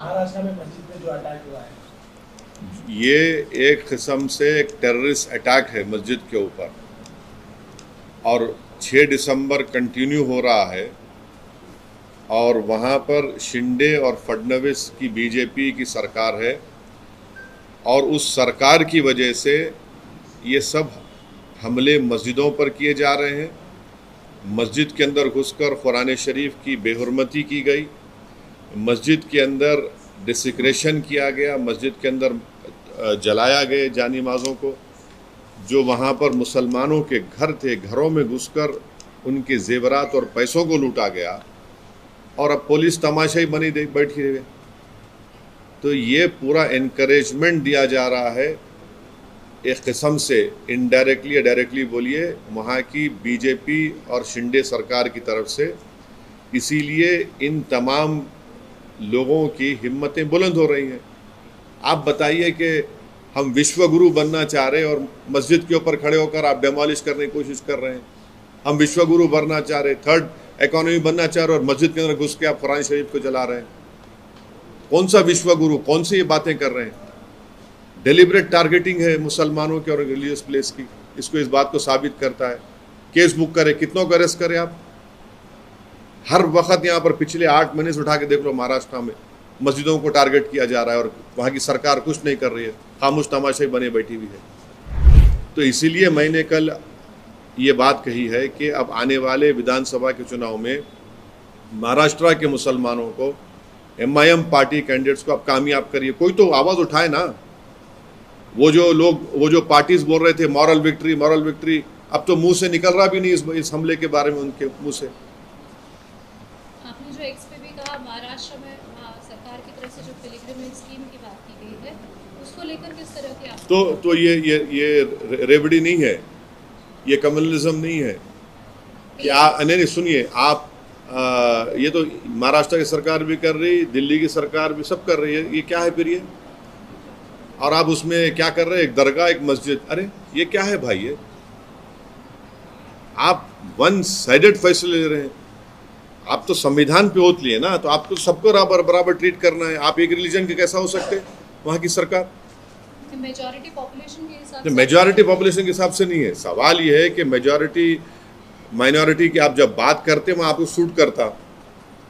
महाराष्ट्र में मस्जिद में जो अटैक हुआ है, ये एक किस्म से एक टेररिस्ट अटैक है मस्जिद के ऊपर और 6 दिसंबर कंटिन्यू हो रहा है और वहाँ पर शिंदे और फडणवीस की बीजेपी की सरकार है और उस सरकार की वजह से ये सब हमले मस्जिदों पर किए जा रहे हैं। मस्जिद के अंदर घुसकर कुरान शरीफ की बेहुरमती की गई, मस्जिद के अंदर डिसिक्रेशन किया गया, मस्जिद के अंदर जलाया गए जानी माज़ों को। जो वहाँ पर मुसलमानों के घर थे, घरों में घुसकर उनके जेवरात और पैसों को लूटा गया और अब पुलिस तमाशा ही बनी बैठी है। तो ये पूरा इनकरेजमेंट दिया जा रहा है एक किस्म से, इनडायरेक्टली या डायरेक्टली बोलिए, वहाँ की बीजेपी और शिंदे सरकार की तरफ से। इसीलिए इन तमाम लोगों की हिम्मतें बुलंद हो रही हैं। आप बताइए कि हम विश्व गुरु बनना चाह रहे हैं और मस्जिद के ऊपर खड़े होकर आप डेमोलिश करने की कोशिश कर रहे हैं। हम विश्व गुरु बनना चाह रहे, थर्ड इकोनॉमी बनना चाह रहे और मस्जिद के अंदर घुस के आप कुरान शरीफ को जला रहे हैं। कौन सा विश्व गुरु, कौन सी ये बातें कर रहे हैं? डेलिब्रेट टारगेटिंग है मुसलमानों के और रिलीजियस प्लेस की। इसको इस बात को साबित करता है। केस बुक करे, कितनों को अरेस्ट करें आप? हर वक्त यहाँ पर पिछले 8 महीने से उठा के देख लो, महाराष्ट्र में मस्जिदों को टारगेट किया जा रहा है और वहाँ की सरकार कुछ नहीं कर रही है, खामोश तमाशे बने बैठी हुई है। तो इसीलिए मैंने कल ये बात कही है कि अब आने वाले विधानसभा के चुनाव में महाराष्ट्र के मुसलमानों को, MIM पार्टी कैंडिडेट्स को आप कामयाब करिए। कोई तो आवाज़ उठाए ना। वो जो पार्टीज बोल रहे थे मॉरल विक्ट्री, अब तो मुंह से निकल रहा भी नहीं इस हमले के बारे में उनके मुंह से। आपने जो एक्स पे भी कहा, महाराष्ट्र में सरकार की तरफ से जो पिलग्रिमेज स्कीम की बात की गई है, उसको लेकर किस तरह की आप तो ये रेवड़ी नहीं है, ये कम्युनलिज्म नहीं है कि नहीं सुनिए आप, ये तो महाराष्ट्र की सरकार भी कर रही, दिल्ली की सरकार भी, सब कर रही है। ये क्या है फिर ये? और आप उसमें क्या कर रहे हैं? एक दरगाह, एक मस्जिद। अरे ये क्या है भाई? ये आप वन साइडेड फैसले ले रहे हैं। आप तो संविधान पे ओथ लिए ना, तो आपको सबको बराबर ट्रीट करना है। आप एक रिलीजन के कैसा हो सकते? वहाँ की सरकार मेजॉरिटी पॉपुलेशन के हिसाब तो से, मेजॉरिटी पॉपुलेशन के हिसाब से नहीं है। सवाल ये है कि मेजॉरिटी माइनॉरिटी की आप जब बात करते हैं वहाँ आपको सूट करता,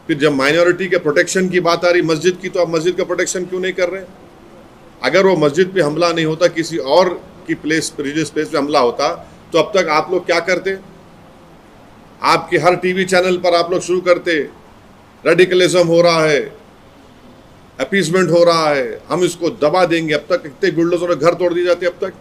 फिर जब माइनॉरिटी के प्रोटेक्शन की बात आ रही मस्जिद की, तो आप मस्जिद का प्रोटेक्शन क्यों नहीं कर रहे? अगर वो मस्जिद पे हमला नहीं होता, किसी और की प्लेस, रिलीजियस प्लेस पे हमला होता, तो अब तक आप लोग क्या करते? आपके हर टीवी चैनल पर आप लोग शुरू करते, रेडिकलिज्म हो रहा है, अपीसमेंट हो रहा है, हम इसको दबा देंगे। अब तक कितने बुलडोजर घर तोड़ दिए जाते अब तक।